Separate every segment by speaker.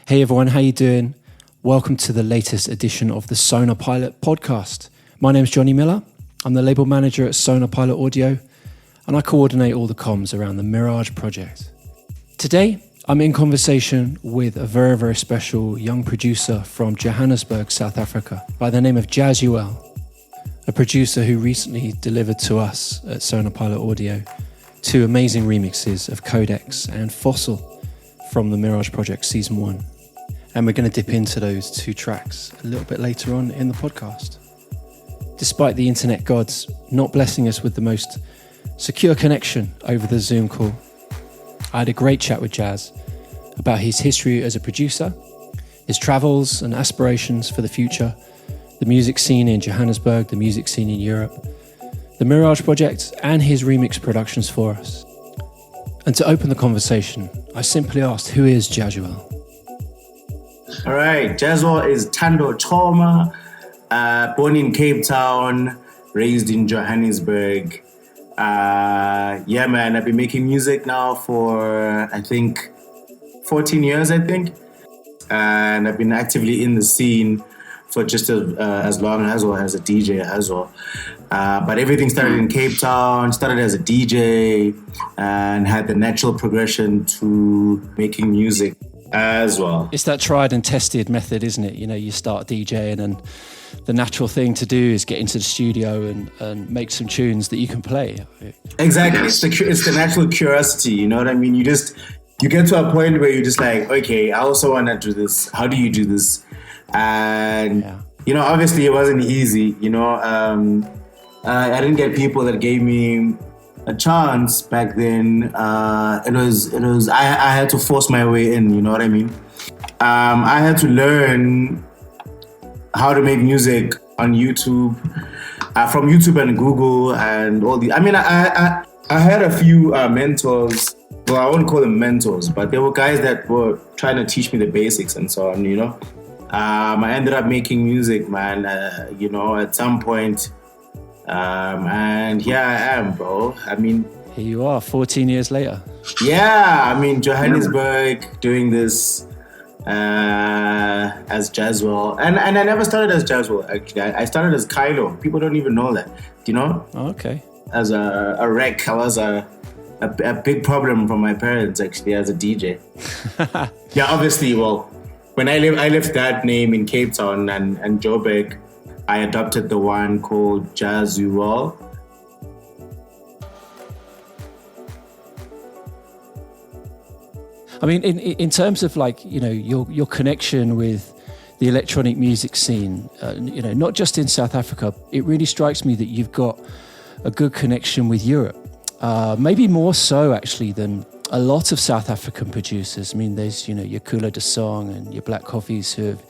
Speaker 1: Hey everyone, how you doing? Welcome to the latest edition of the Sonar Pilot podcast. My name's Johnny Miller. I'm the label manager at Sonar Pilot Audio, and I coordinate all the comms around the Mirage project. Today, I'm in conversation with a very, very special young producer from Johannesburg, South Africa, by the name of Jazzuelle, a producer who recently delivered to us at Sonar Pilot Audio two amazing remixes of Codex and Fossil from the Mirage Project Season 1. And we're going to dip into those two tracks a little bit later on in the podcast. Despite the internet gods not blessing us with the most secure connection over the Zoom call, I had a great chat with Jazz about his history as a producer, his travels and aspirations for the future, the music scene in Johannesburg, the music scene in Europe, the Mirage Project, and his remix productions for us. And to open the conversation, I simply asked, who is Jazzuelle?
Speaker 2: All right, Jazzuelle is Thando Choma, born in Cape Town, raised in Johannesburg. I've been making music now for, 14 years, and I've been actively in the scene for just as long as well as a DJ as well. But everything started in Cape Town, started as a DJ, and had the natural progression to making music as well.
Speaker 1: It's that tried and tested method, isn't it? You know, you start DJing and the natural thing to do is get into the studio and make some tunes that you can play.
Speaker 2: Exactly. It's the natural curiosity, you know what I mean? You get to a point where you're just like, okay, I also want to do this. How do you do this? And, obviously it wasn't easy, I didn't get people that gave me a chance back then. I had to force my way in, you know what I mean? I had to learn how to make music on YouTube, from YouTube and Google and all the, I had a few mentors. Well, I wouldn't call them mentors, but they were guys that were trying to teach me the basics and so on, I ended up making music, man, at some point. And here I am, bro.
Speaker 1: Here you are, 14 years later.
Speaker 2: Yeah, Johannesburg, doing this as Jazzuelle. And I never started as Jazzuelle, actually. I started as Kylo. People don't even know that,
Speaker 1: Oh, okay.
Speaker 2: As a wreck. I was a big problem for my parents, actually, as a DJ. Yeah, obviously, well, when I left that name in Cape Town and Joburg, I adopted the one called Jazzuelle.
Speaker 1: In terms of your connection with the electronic music scene, not just in South Africa, it really strikes me that you've got a good connection with Europe. Maybe more so actually than a lot of South African producers. There's, your Kula de Song and your Black Coffees who have,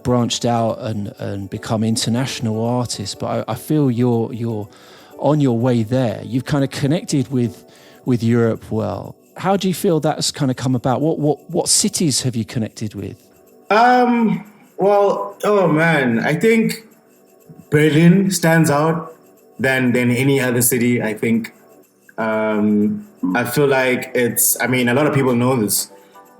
Speaker 1: branched out and become international artists. But I feel you're on your way there. You've kind of connected with Europe well. How do you feel that's kind of come about? What cities have you connected with?
Speaker 2: I think Berlin stands out than any other city, I think. I feel like it's, a lot of people know this,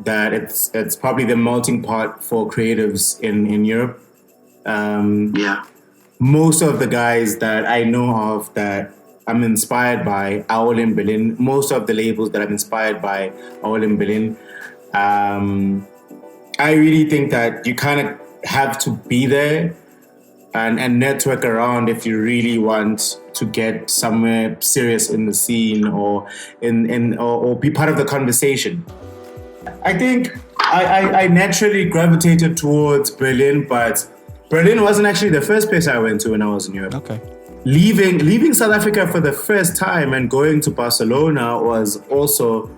Speaker 2: that it's probably the melting pot for creatives in Europe. Most of the guys that I know of that I'm inspired by are all in Berlin. Most of the labels that I'm inspired by are all in Berlin. I really think that you kind of have to be there and network around if you really want to get somewhere serious in the scene or or be part of the conversation. I think I naturally gravitated towards Berlin, but Berlin wasn't actually the first place I went to when I was in Europe.
Speaker 1: Okay.
Speaker 2: Leaving South Africa for the first time and going to Barcelona was also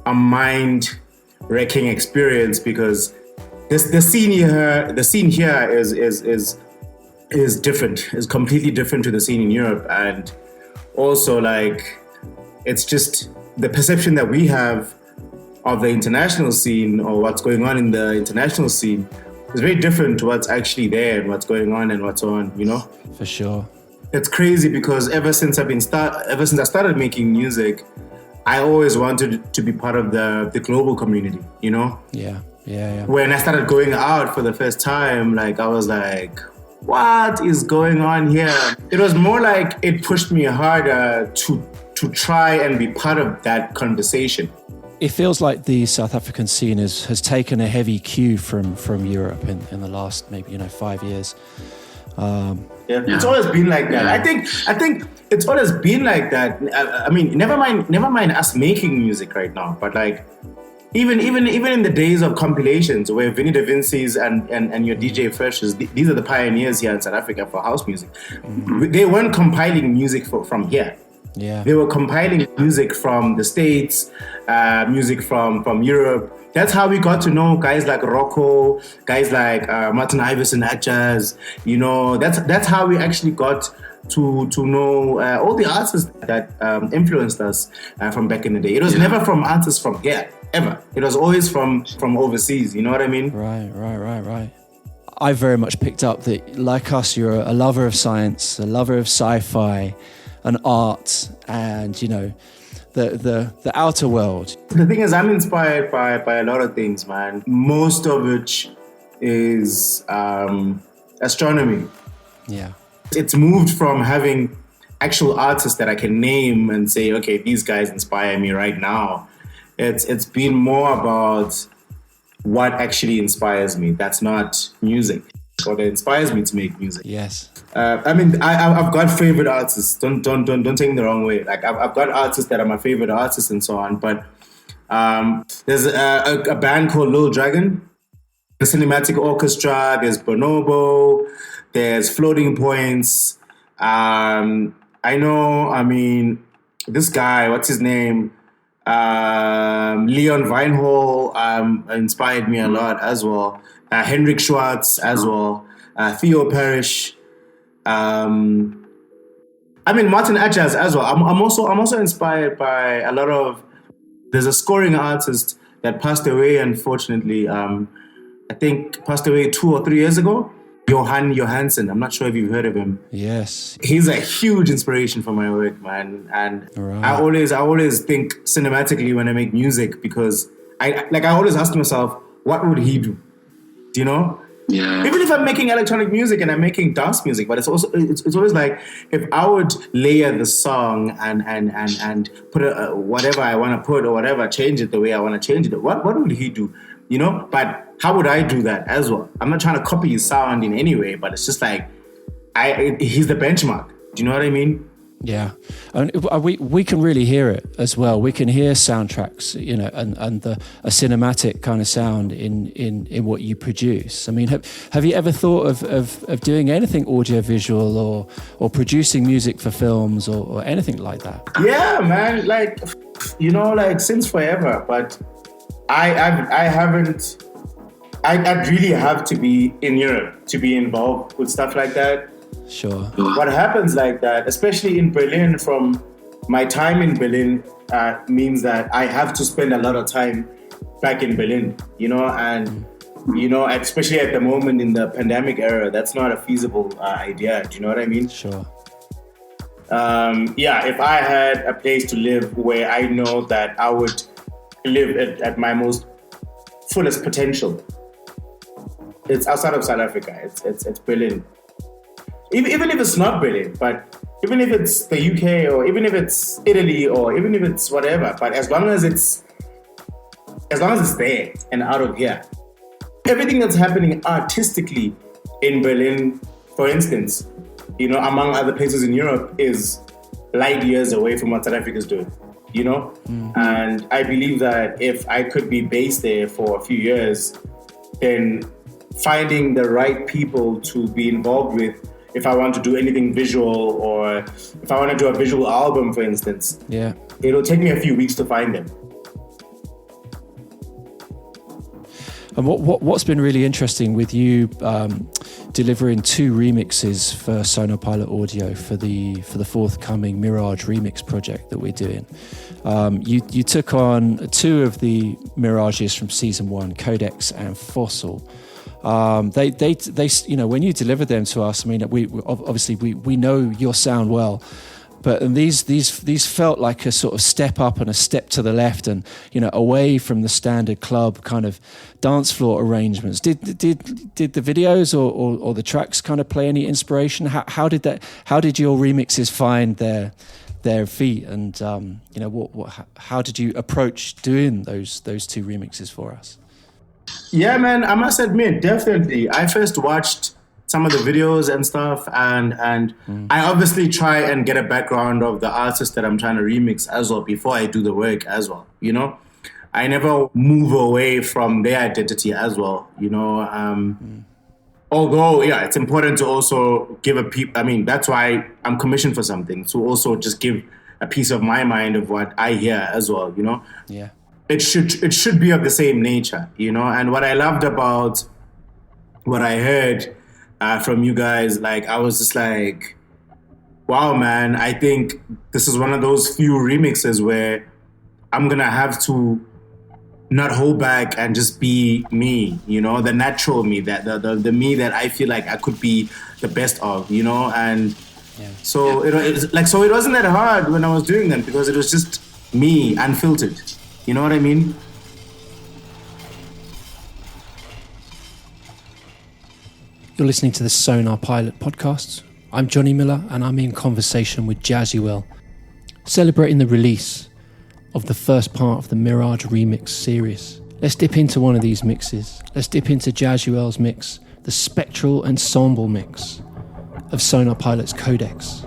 Speaker 2: a mind-wrecking experience because the scene here is different. It's completely different to the scene in Europe, and also it's just the perception that we have of the international scene or what's going on in the international scene is very different to what's actually there and what's going on and what's on.
Speaker 1: For sure.
Speaker 2: It's crazy because ever since I started making music, I always wanted to be part of the global community.
Speaker 1: Yeah. Yeah.
Speaker 2: When I started going out for the first time, like I was like, what is going on here? It was more like it pushed me harder to try and be part of that conversation.
Speaker 1: It feels like the South African scene has taken a heavy cue from Europe in the last maybe 5 years.
Speaker 2: It's always been like that. I think it's always been like that. I mean, never mind us making music right now, but like even in the days of compilations where Vinnie Da Vinci's and your DJ Freshers, these are the pioneers here in South Africa for house music. Mm-hmm. They weren't compiling music from here.
Speaker 1: Yeah.
Speaker 2: They were compiling music from the States, music from Europe. That's how we got to know guys like Rocco, guys like Martin Iverson at Jazz. That's how we actually got to know all the artists that influenced us from back in the day. It was never from artists from here, ever. It was always from overseas. You know what I mean?
Speaker 1: Right. I very much picked up that, like us, you're a lover of science, a lover of sci-fi and art, and the outer world.
Speaker 2: The thing is, I'm inspired by a lot of things, man. Most of which is astronomy.
Speaker 1: Yeah.
Speaker 2: It's moved from having actual artists that I can name and say, okay, these guys inspire me right now. It's been more about what actually inspires me. That's not music, or that inspires me to make music.
Speaker 1: Yes.
Speaker 2: I mean, I've got favorite artists. Don't take me the wrong way. Like I've got artists that are my favorite artists and so on. But there's a band called Lil Dragon, the Cinematic Orchestra. There's Bonobo. There's Floating Points. I know. I mean, this guy. What's his name? Leon Weinhall inspired me a lot as well. Henrik Schwartz as well. Theo Parrish. I mean, Martin Atjaz as well. I'm also inspired by a lot of. There's a scoring artist that passed away, unfortunately. I think passed away 2 or 3 years ago. Johan Johansson. I'm not sure if you've heard of him.
Speaker 1: Yes.
Speaker 2: He's a huge inspiration for my work, man. And right. I always think cinematically when I make music, because I always ask myself, what would he do? Do you know?
Speaker 3: Yeah.
Speaker 2: Even if I'm making electronic music and I'm making dance music, but it's always like, if I would layer the song and put whatever I want to put or whatever, change it the way I want to change it, what would he do? You know? But how would I do that as well? I'm not trying to copy his sound in any way, but it's just like, he's the benchmark. Do you know what I mean?
Speaker 1: Yeah, and we can really hear it as well. We can hear soundtracks, and a cinematic kind of sound in what you produce. I mean, have you ever thought of doing anything audiovisual or producing music for films or anything like that?
Speaker 2: Yeah, man. Like since forever, but I haven't. I'd really have to be in Europe to be involved with stuff like that.
Speaker 1: Sure.
Speaker 2: What happens like that, especially in Berlin, from my time in Berlin, means that I have to spend a lot of time back in Berlin, and, especially at the moment in the pandemic era, that's not a feasible idea. Do you know what I mean?
Speaker 1: Sure.
Speaker 2: If I had a place to live where I know that I would live at my most fullest potential, it's outside of South Africa. It's Berlin. Even if it's not Berlin, but even if it's the UK or even if it's Italy or even if it's whatever, but as long as it's there and out of here, everything that's happening artistically in Berlin, for instance, among other places in Europe, is light years away from what South Africa is doing, Mm-hmm. And I believe that if I could be based there for a few years, then finding the right people to be involved with, if I want to do anything visual, or if I want to do a visual album, for instance, it'll take me a few weeks to find them.
Speaker 1: And what's been really interesting with you delivering 2 remixes for Sonopilot Audio for the forthcoming Mirage remix project that we're doing. You took on 2 of the Mirages from season 1, Codex and Fossil. They when you delivered them to us, I mean, we obviously know your sound well, But these felt like a sort of step up and a step to the left, and away from the standard club kind of dance floor arrangements. Did the videos or the tracks kind of play any inspiration? How did your remixes find their feet, and how did you approach doing those two remixes for us?
Speaker 2: Yeah, man, I must admit, definitely. I first watched some of the videos and stuff, and I obviously try and get a background of the artist that I'm trying to remix as well before I do the work as well. I never move away from their identity as well. Although, yeah, it's important to also give that's why I'm commissioned for something, to also just give a piece of my mind of what I hear as well.
Speaker 1: Yeah.
Speaker 2: It should be of the same nature, and what I loved about what I heard from you guys, like, I was just like, wow, man, I think this is one of those few remixes where I'm gonna have to not hold back and just be me, the natural me, that the me that I feel like I could be the best of, and so it wasn't that hard when I was doing them, because it was just me, unfiltered. You know what I mean?
Speaker 1: You're listening to the Sonar Pilot podcast. I'm Johnny Miller, and I'm in conversation with Jazzuelle, celebrating the release of the first part of the Mirage Remix series. Let's dip into one of these mixes. Let's dip into Jazzuelle's mix, the Spectral Ensemble mix of Sonar Pilot's Codex.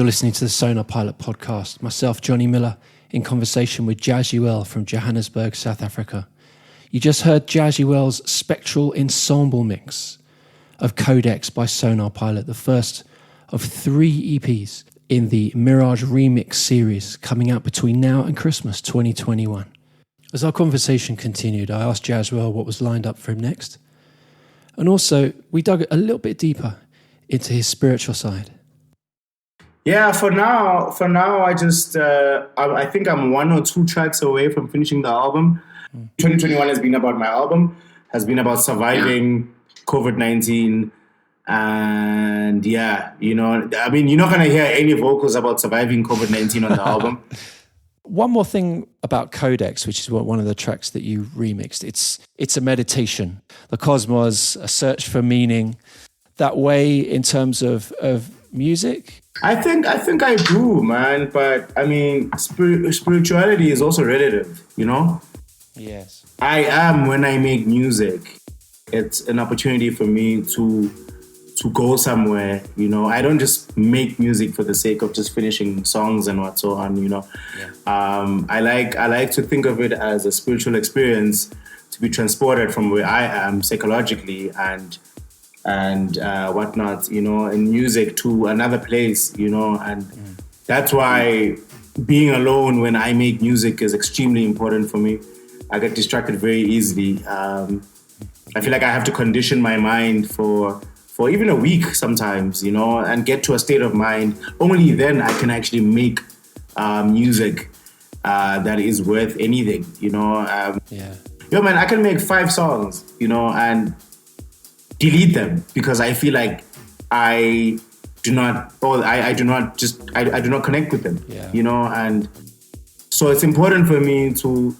Speaker 1: You're listening to the Sonar Pilot podcast. Myself, Johnny Miller, in conversation with Jazzuelle from Johannesburg, South Africa. You just heard Jazzuelle's spectral ensemble mix of Codex by Sonar Pilot, the first of 3 EPs in the Mirage Remix series coming out between now and Christmas 2021. As our conversation continued, I asked Jazzuelle what was lined up for him next. And also, we dug a little bit deeper into his spiritual side.
Speaker 2: Yeah, for now, I just, I think I'm 1 or 2 tracks away from finishing the album. 2021 has been about my album, has been about surviving COVID-19. And yeah, you know, I mean, you're not going to hear any vocals about surviving COVID-19 on the album.
Speaker 1: One more thing about Codex, which is one of the tracks that you remixed. It's a meditation. The cosmos, a search for meaning. That way, in terms of music?
Speaker 2: I think I do, man. But I mean, spirituality is also relative, you know?
Speaker 1: Yes.
Speaker 2: I am when I make music. It's an opportunity for me to go somewhere, you know. I don't just make music for the sake of just finishing songs and what so on, you know. Yeah. I like to think of it as a spiritual experience to be transported from where I am psychologically and whatnot, you know, in music to another place, you know, and that's why being alone when I make music is extremely important for me. I get distracted very easily. I feel like I have to condition my mind for even a week sometimes, you know, and get to a state of mind. Only then I can actually make music that is worth anything, you know. Yo, man, I can make 5 songs, you know, and delete them because I feel like I do not connect with them, you know, and so it's important for me to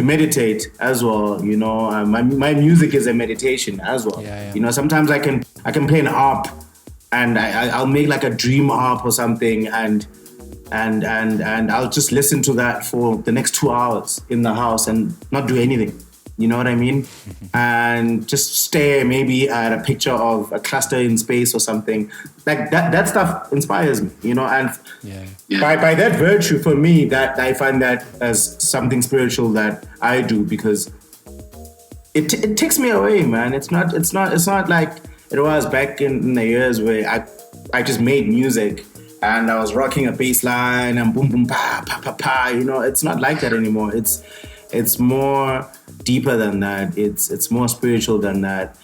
Speaker 2: meditate as well, you know. My music is a meditation as well. You know, sometimes I can play an harp and I'll make like a dream harp or something and I'll just listen to that for the next 2 hours in the house and not do anything. You know what I mean? And just stare maybe at a picture of a cluster in space or something. Like that stuff inspires me, you know, and by that virtue for me, that I find that as something spiritual that I do because it takes me away, man. It's not like it was back in the years where I just made music and I was rocking a bass line and boom boom pa pa pa pa, you know. It's not like that anymore. It's more deeper than that. It's more spiritual than that.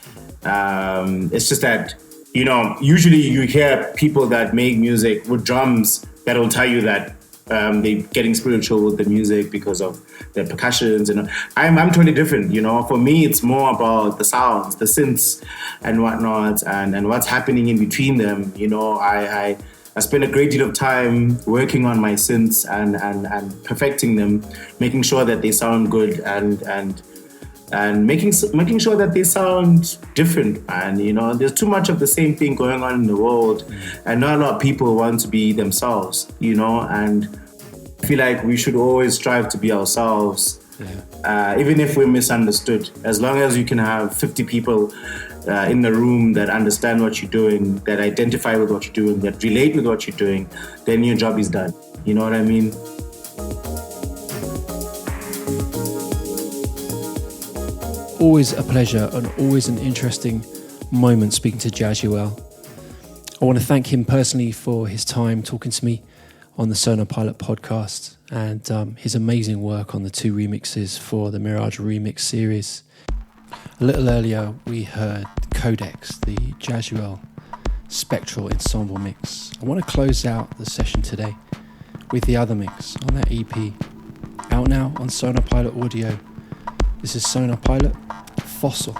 Speaker 2: It's just that, you know, usually you hear people that make music with drums that'll tell you that they're getting spiritual with the music because of the percussions. And I'm totally different, you know. For me, it's more about the sounds, the synths and whatnot, and what's happening in between them. You know, I spend a great deal of time working on my synths and perfecting them, making sure that they sound good and making sure that they sound different. And, you know, there's too much of the same thing going on in the world and not a lot of people want to be themselves, you know, and I feel like we should always strive to be ourselves, even if we're misunderstood. As long as you can have 50 people in the room that understand what you're doing, that identify with what you're doing, that relate with what you're doing, then your job is done. You know what I mean?
Speaker 1: Always a pleasure and always an interesting moment speaking to Jazzuelle. I want to thank him personally for his time talking to me on the Sonar Pilot podcast and his amazing work on the 2 remixes for the Mirage Remix series. A little earlier, we heard Codex, the Jazzuelle spectral ensemble mix. I want to close out the session today with the other mix on that EP, out now on Sonar Pilot Audio. This is Sonar Pilot, Fossil,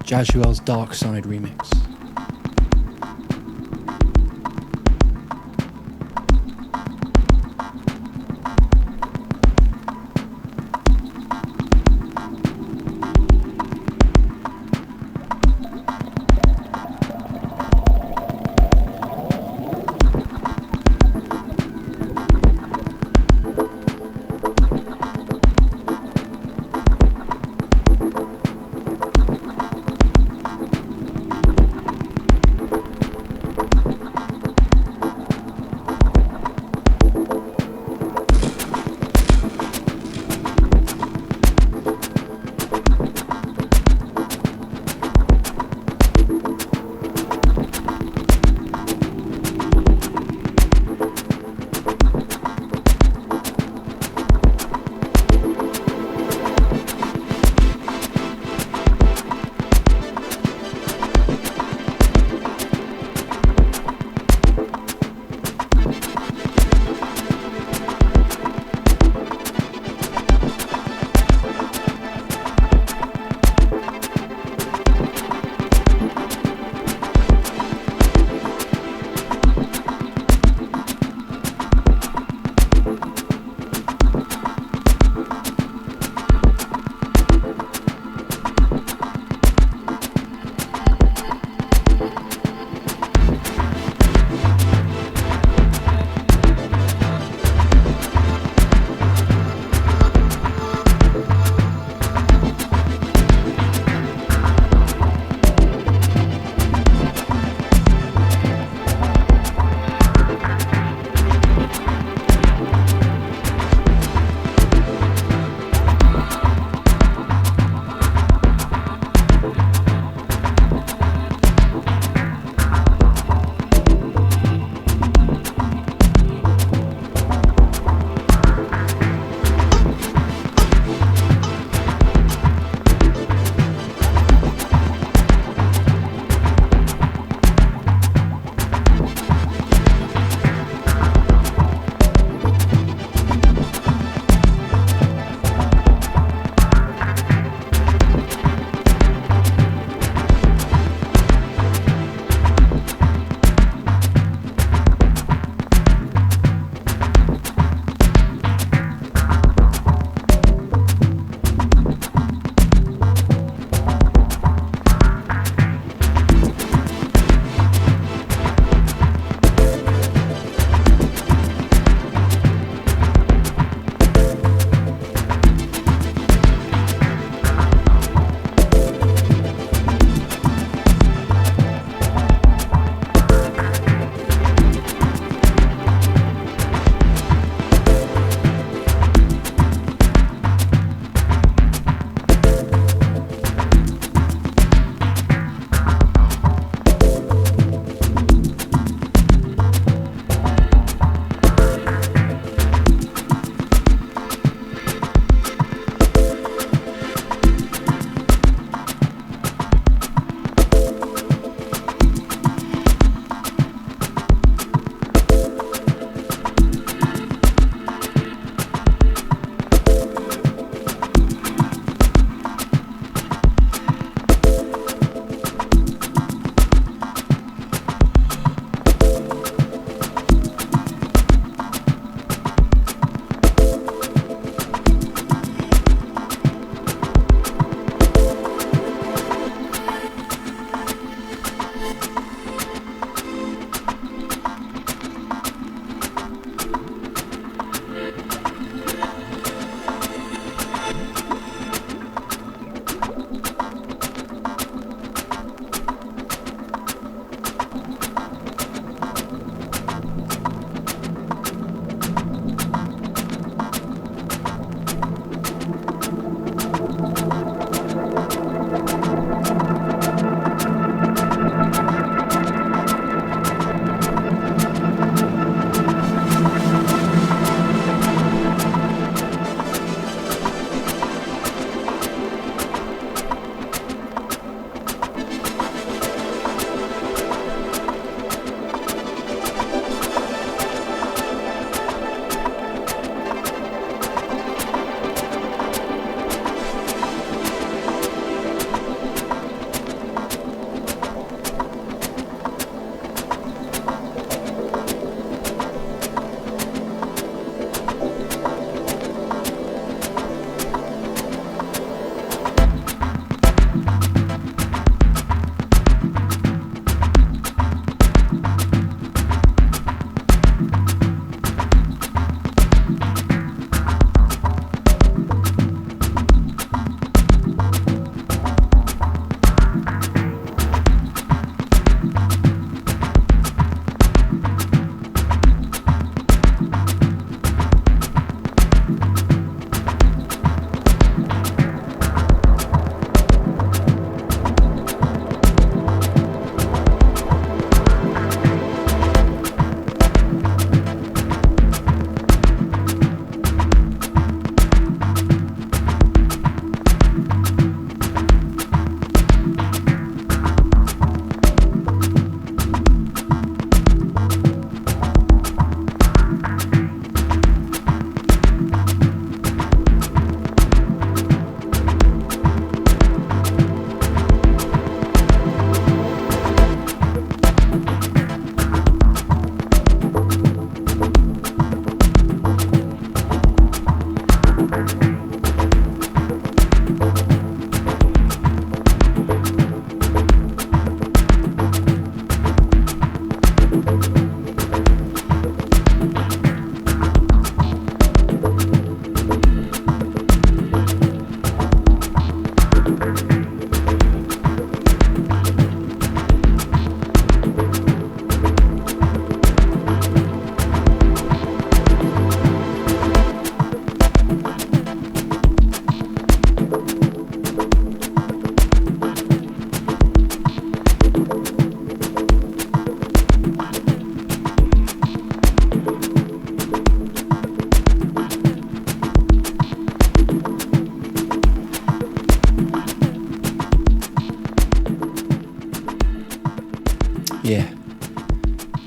Speaker 1: Jazzuelle's Dark Side remix.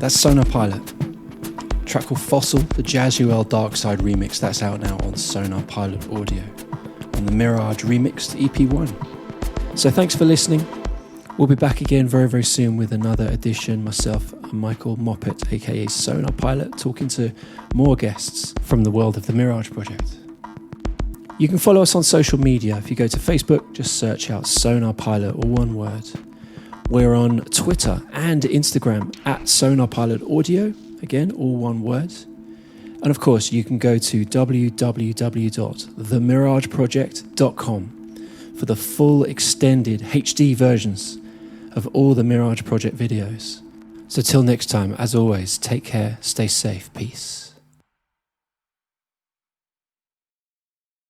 Speaker 1: That's Sonar Pilot. Track called Fossil, the Jazzuelle Dark Side remix, that's out now on Sonar Pilot Audio, on the Mirage Remixed EP1. So thanks for listening. We'll be back again very, very soon with another edition. Myself and Michael Moppet, aka Sonar Pilot, talking to more guests from the world of the Mirage project. You can follow us on social media. If you go to Facebook, just search out Sonar Pilot, or one word. We're on Twitter and Instagram at Sonar Pilot Audio, again, all one word. And of course, you can go to www.themirageproject.com for the full extended HD versions of all the Mirage Project videos. So till next time, as always, take care, stay safe, peace.